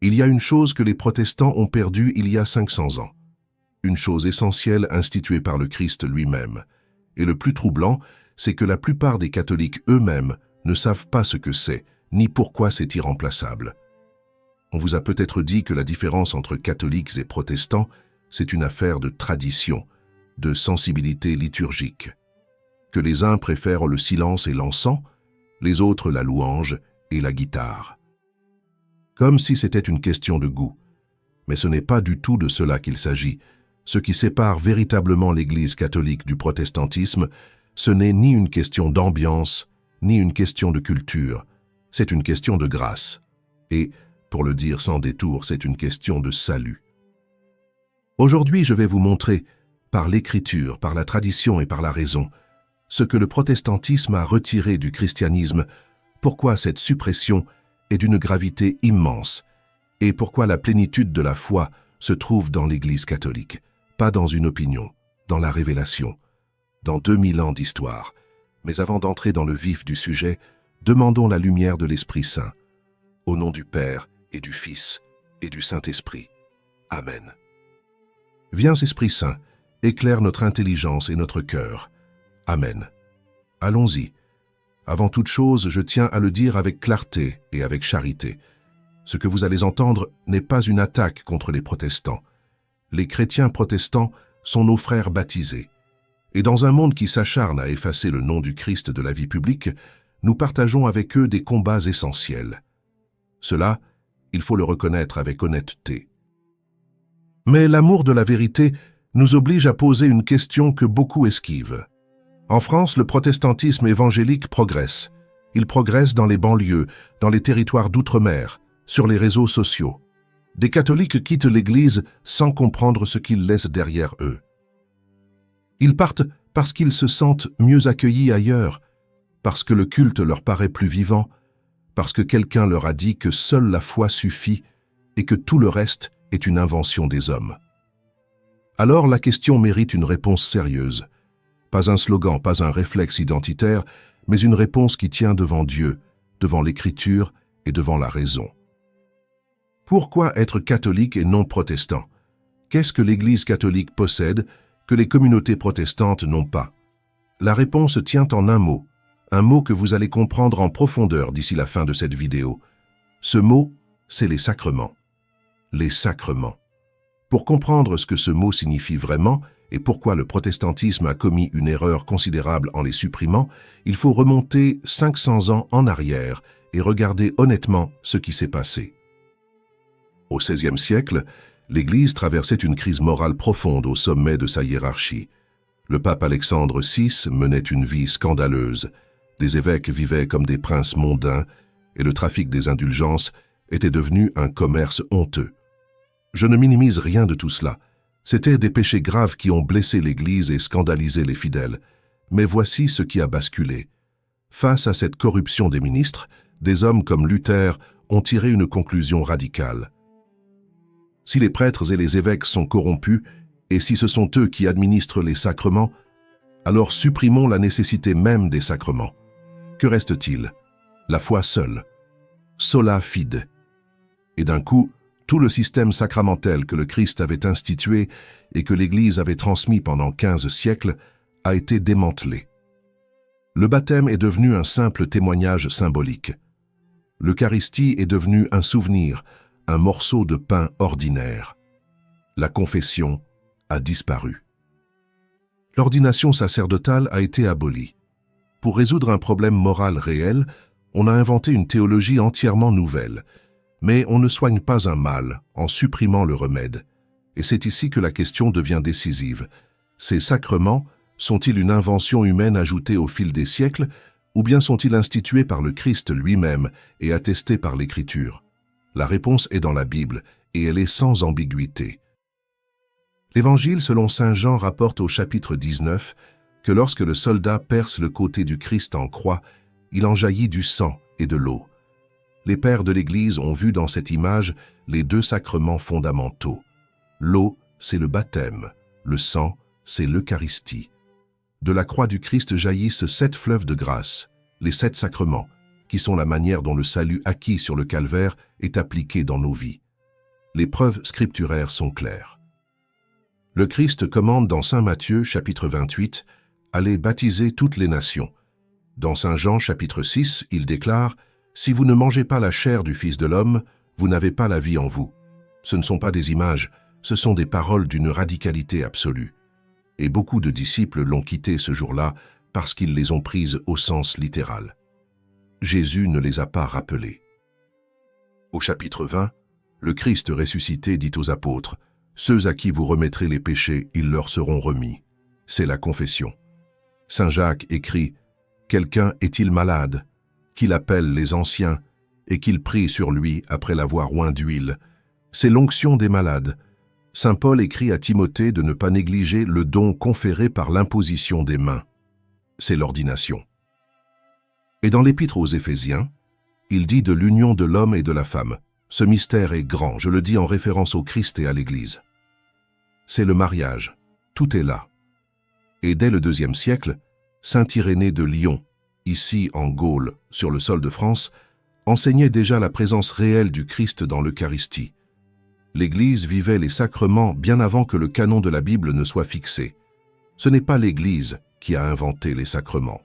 Il y a une chose que les protestants ont perdue il y a 500 ans. Une chose essentielle instituée par le Christ lui-même. Et le plus troublant, c'est que la plupart des catholiques eux-mêmes ne savent pas ce que c'est, ni pourquoi c'est irremplaçable. On vous a peut-être dit que la différence entre catholiques et protestants, c'est une affaire de tradition, de sensibilité liturgique. Que les uns préfèrent le silence et l'encens, les autres la louange et la guitare. Comme si c'était une question de goût. Mais ce n'est pas du tout de cela qu'il s'agit. Ce qui sépare véritablement l'Église catholique du protestantisme, ce n'est ni une question d'ambiance, ni une question de culture. C'est une question de grâce. Et, pour le dire sans détour, c'est une question de salut. Aujourd'hui, je vais vous montrer, par l'Écriture, par la tradition et par la raison, ce que le protestantisme a retiré du christianisme, pourquoi cette suppression est d'une gravité immense, et pourquoi la plénitude de la foi se trouve dans l'Église catholique, pas dans une opinion, dans la révélation, dans 2000 ans d'histoire. Mais avant d'entrer dans le vif du sujet, demandons la lumière de l'Esprit Saint, au nom du Père et du Fils et du Saint-Esprit. Amen. Viens, Esprit Saint, éclaire notre intelligence et notre cœur. Amen. Allons-y. Avant toute chose, je tiens à le dire avec clarté et avec charité. Ce que vous allez entendre n'est pas une attaque contre les protestants. Les chrétiens protestants sont nos frères baptisés. Et dans un monde qui s'acharne à effacer le nom du Christ de la vie publique, nous partageons avec eux des combats essentiels. Cela, il faut le reconnaître avec honnêteté. Mais l'amour de la vérité nous oblige à poser une question que beaucoup esquivent. En France, le protestantisme évangélique progresse. Il progresse dans les banlieues, dans les territoires d'outre-mer, sur les réseaux sociaux. Des catholiques quittent l'Église sans comprendre ce qu'ils laissent derrière eux. Ils partent parce qu'ils se sentent mieux accueillis ailleurs, parce que le culte leur paraît plus vivant, parce que quelqu'un leur a dit que seule la foi suffit et que tout le reste est une invention des hommes. Alors la question mérite une réponse sérieuse. Pas un slogan, pas un réflexe identitaire, mais une réponse qui tient devant Dieu, devant l'Écriture et devant la raison. Pourquoi être catholique et non protestant? Qu'est-ce que l'Église catholique possède que les communautés protestantes n'ont pas? La réponse tient en un mot que vous allez comprendre en profondeur d'ici la fin de cette vidéo. Ce mot, c'est les sacrements. Les sacrements. Pour comprendre ce que ce mot signifie vraiment et pourquoi le protestantisme a commis une erreur considérable en les supprimant, il faut remonter 500 ans en arrière et regarder honnêtement ce qui s'est passé. Au XVIe siècle, l'Église traversait une crise morale profonde au sommet de sa hiérarchie. Le pape Alexandre VI menait une vie scandaleuse. Des évêques vivaient comme des princes mondains et le trafic des indulgences était devenu un commerce honteux. Je ne minimise rien de tout cela. C'étaient des péchés graves qui ont blessé l'Église et scandalisé les fidèles. Mais voici ce qui a basculé. Face à cette corruption des ministres, des hommes comme Luther ont tiré une conclusion radicale. Si les prêtres et les évêques sont corrompus, et si ce sont eux qui administrent les sacrements, alors supprimons la nécessité même des sacrements. Que reste-t-il? La foi seule. Sola fide. Et d'un coup, tout le système sacramentel que le Christ avait institué et que l'Église avait transmis pendant 15 siècles a été démantelé. Le baptême est devenu un simple témoignage symbolique. L'Eucharistie est devenue un souvenir, un morceau de pain ordinaire. La confession a disparu. L'ordination sacerdotale a été abolie. Pour résoudre un problème moral réel, on a inventé une théologie entièrement nouvelle. Mais on ne soigne pas un mal en supprimant le remède. Et c'est ici que la question devient décisive. Ces sacrements sont-ils une invention humaine ajoutée au fil des siècles, ou bien sont-ils institués par le Christ lui-même et attestés par l'Écriture? La réponse est dans la Bible, et elle est sans ambiguïté. L'Évangile selon saint Jean rapporte au chapitre 19 que lorsque le soldat perce le côté du Christ en croix, il en jaillit du sang et de l'eau. Les pères de l'Église ont vu dans cette image les deux sacrements fondamentaux. L'eau, c'est le baptême, le sang, c'est l'Eucharistie. De la croix du Christ jaillissent 7 fleuves de grâce, les 7 sacrements, qui sont la manière dont le salut acquis sur le calvaire est appliqué dans nos vies. Les preuves scripturaires sont claires. Le Christ commande dans Saint Matthieu, chapitre 28, « Allez baptiser toutes les nations ». Dans Saint Jean, chapitre 6, il déclare « Si vous ne mangez pas la chair du Fils de l'homme, vous n'avez pas la vie en vous ». Ce ne sont pas des images, ce sont des paroles d'une radicalité absolue. Et beaucoup de disciples l'ont quitté ce jour-là parce qu'ils les ont prises au sens littéral. Jésus ne les a pas rappelées. Au chapitre 20, le Christ ressuscité dit aux apôtres « Ceux à qui vous remettrez les péchés, ils leur seront remis ». C'est la confession. Saint Jacques écrit « Quelqu'un est-il malade ? Qu'il appelle les anciens et qu'il prie sur lui après l'avoir oint d'huile. C'est l'onction des malades. » Saint Paul écrit à Timothée de ne pas négliger le don conféré par l'imposition des mains. C'est l'ordination. Et dans l'épître aux Éphésiens, il dit de l'union de l'homme et de la femme. Ce mystère est grand, je le dis en référence au Christ et à l'Église. C'est le mariage, tout est là. Et dès le IIe siècle, saint Irénée de Lyon, ici en Gaule, sur le sol de France, enseignait déjà la présence réelle du Christ dans l'Eucharistie. L'Église vivait les sacrements bien avant que le canon de la Bible ne soit fixé. Ce n'est pas l'Église qui a inventé les sacrements.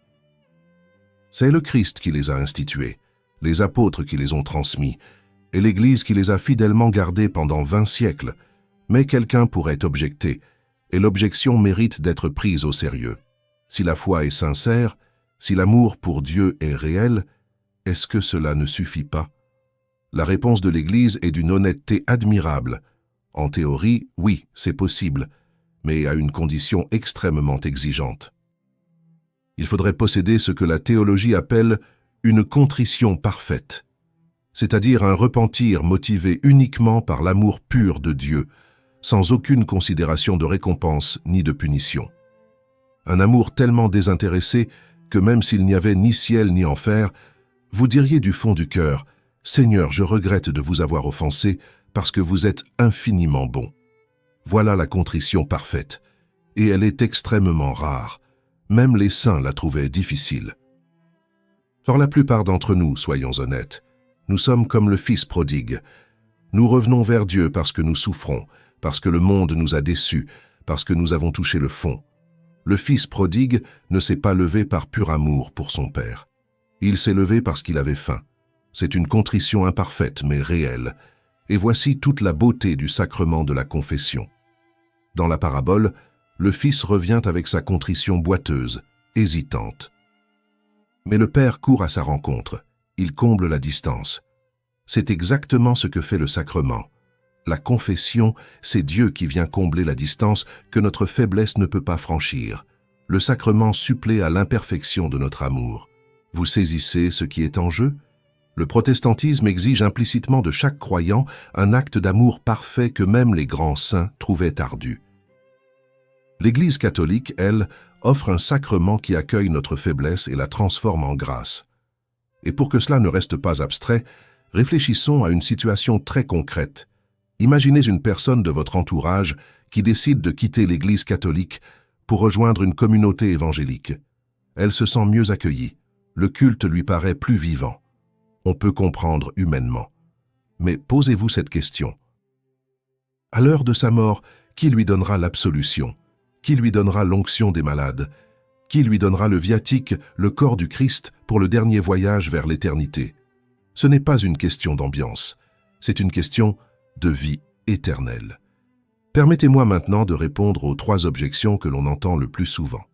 C'est le Christ qui les a institués, les apôtres qui les ont transmis, et l'Église qui les a fidèlement gardés pendant 20 siècles. Mais quelqu'un pourrait objecter, et l'objection mérite d'être prise au sérieux. Si la foi est sincère, si l'amour pour Dieu est réel, est-ce que cela ne suffit pas? La réponse de l'Église est d'une honnêteté admirable. En théorie, oui, c'est possible, mais à une condition extrêmement exigeante. Il faudrait posséder ce que la théologie appelle une contrition parfaite, c'est-à-dire un repentir motivé uniquement par l'amour pur de Dieu, sans aucune considération de récompense ni de punition. Un amour tellement désintéressé que même s'il n'y avait ni ciel ni enfer, vous diriez du fond du cœur « Seigneur, je regrette de vous avoir offensé parce que vous êtes infiniment bon. » Voilà la contrition parfaite, et elle est extrêmement rare. Même les saints la trouvaient difficile. Or la plupart d'entre nous, soyons honnêtes, nous sommes comme le Fils prodigue. Nous revenons vers Dieu parce que nous souffrons, parce que le monde nous a déçus, parce que nous avons touché le fond. Le Fils prodigue ne s'est pas levé par pur amour pour son Père. Il s'est levé parce qu'il avait faim. C'est une contrition imparfaite mais réelle. Et voici toute la beauté du sacrement de la confession. Dans la parabole, le Fils revient avec sa contrition boiteuse, hésitante. Mais le Père court à sa rencontre. Il comble la distance. C'est exactement ce que fait le sacrement. La confession, c'est Dieu qui vient combler la distance que notre faiblesse ne peut pas franchir. Le sacrement supplée à l'imperfection de notre amour. Vous saisissez ce qui est en jeu? Le protestantisme exige implicitement de chaque croyant un acte d'amour parfait que même les grands saints trouvaient ardu. L'Église catholique, elle, offre un sacrement qui accueille notre faiblesse et la transforme en grâce. Et pour que cela ne reste pas abstrait, réfléchissons à une situation très concrète. Imaginez une personne de votre entourage qui décide de quitter l'Église catholique pour rejoindre une communauté évangélique. Elle se sent mieux accueillie. Le culte lui paraît plus vivant. On peut comprendre humainement. Mais posez-vous cette question. À l'heure de sa mort, qui lui donnera l'absolution? Qui lui donnera l'onction des malades? Qui lui donnera le viatique, le corps du Christ, pour le dernier voyage vers l'éternité? Ce n'est pas une question d'ambiance, c'est une question de vie éternelle. Permettez-moi maintenant de répondre aux 3 objections que l'on entend le plus souvent.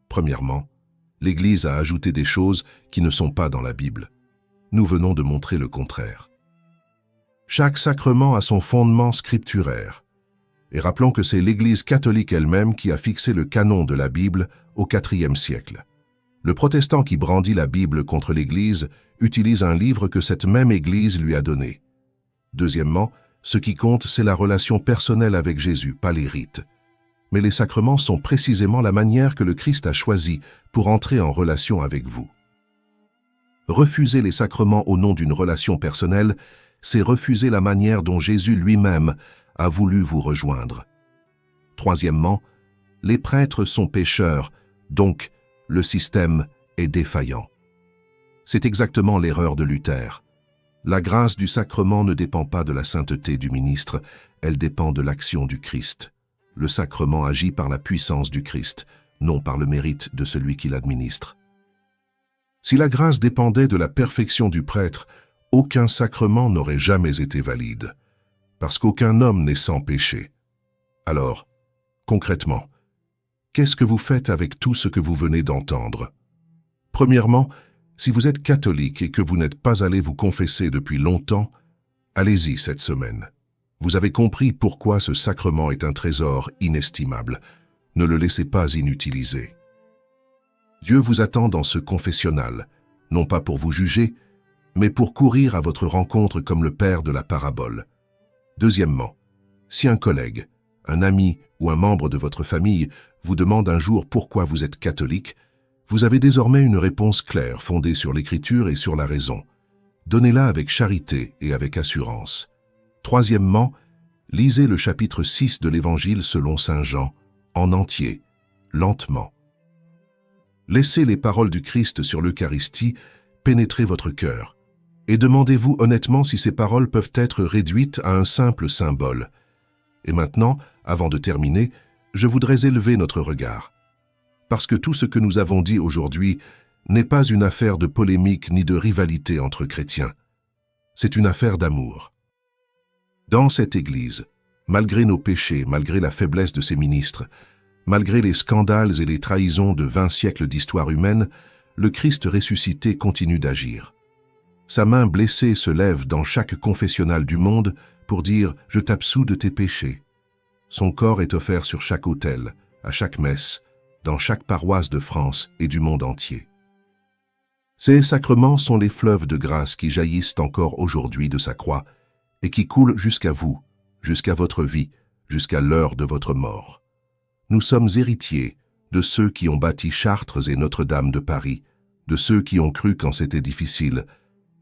Premièrement, l'Église a ajouté des choses qui ne sont pas dans la Bible. Nous venons de montrer le contraire. Chaque sacrement a son fondement scripturaire. Et rappelons que c'est l'Église catholique elle-même qui a fixé le canon de la Bible au IVe siècle. Le protestant qui brandit la Bible contre l'Église utilise un livre que cette même Église lui a donné. Deuxièmement, ce qui compte, c'est la relation personnelle avec Jésus, pas les rites. Mais les sacrements sont précisément la manière que le Christ a choisie pour entrer en relation avec vous. Refuser les sacrements au nom d'une relation personnelle, c'est refuser la manière dont Jésus lui-même a voulu vous rejoindre. Troisièmement, les prêtres sont pécheurs, donc le système est défaillant. C'est exactement l'erreur de Luther. La grâce du sacrement ne dépend pas de la sainteté du ministre, elle dépend de l'action du Christ. Le sacrement agit par la puissance du Christ, non par le mérite de celui qui l'administre. Si la grâce dépendait de la perfection du prêtre, aucun sacrement n'aurait jamais été valide, parce qu'aucun homme n'est sans péché. Alors, concrètement, qu'est-ce que vous faites avec tout ce que vous venez d'entendre? Premièrement, si vous êtes catholique et que vous n'êtes pas allé vous confesser depuis longtemps, allez-y cette semaine. Vous avez compris pourquoi ce sacrement est un trésor inestimable. Ne le laissez pas inutilisé. Dieu vous attend dans ce confessionnal, non pas pour vous juger, mais pour courir à votre rencontre comme le père de la parabole. Deuxièmement, si un collègue, un ami ou un membre de votre famille vous demande un jour pourquoi vous êtes catholique, vous avez désormais une réponse claire fondée sur l'Écriture et sur la raison. Donnez-la avec charité et avec assurance. Troisièmement, lisez le chapitre 6 de l'Évangile selon saint Jean, en entier, lentement. Laissez les paroles du Christ sur l'Eucharistie pénétrer votre cœur et demandez-vous honnêtement si ces paroles peuvent être réduites à un simple symbole. Et maintenant, avant de terminer, je voudrais élever notre regard. Parce que tout ce que nous avons dit aujourd'hui n'est pas une affaire de polémique ni de rivalité entre chrétiens. C'est une affaire d'amour. Dans cette Église, malgré nos péchés, malgré la faiblesse de ses ministres, malgré les scandales et les trahisons de 20 siècles d'histoire humaine, le Christ ressuscité continue d'agir. Sa main blessée se lève dans chaque confessionnal du monde pour dire « Je t'absous de tes péchés ». Son corps est offert sur chaque autel, à chaque messe, dans chaque paroisse de France et du monde entier. Ces sacrements sont les fleuves de grâce qui jaillissent encore aujourd'hui de sa croix et qui coulent jusqu'à vous, jusqu'à votre vie, jusqu'à l'heure de votre mort. Nous sommes héritiers de ceux qui ont bâti Chartres et Notre-Dame de Paris, de ceux qui ont cru quand c'était difficile,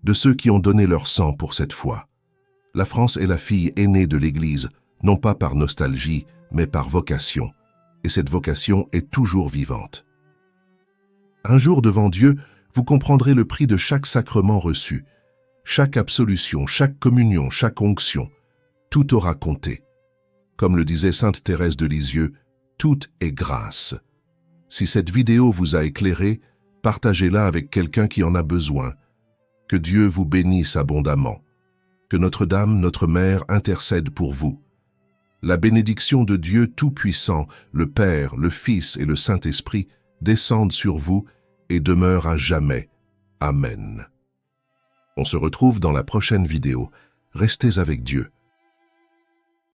de ceux qui ont donné leur sang pour cette foi. La France est la fille aînée de l'Église, non pas par nostalgie, mais par vocation. Et cette vocation est toujours vivante. Un jour devant Dieu, vous comprendrez le prix de chaque sacrement reçu, chaque absolution, chaque communion, chaque onction. Tout aura compté. Comme le disait sainte Thérèse de Lisieux, tout est grâce. Si cette vidéo vous a éclairé, partagez-la avec quelqu'un qui en a besoin. Que Dieu vous bénisse abondamment. Que Notre-Dame, notre Mère, intercède pour vous. La bénédiction de Dieu Tout-Puissant, le Père, le Fils et le Saint-Esprit descendent sur vous et demeurent à jamais. Amen. On se retrouve dans la prochaine vidéo. Restez avec Dieu.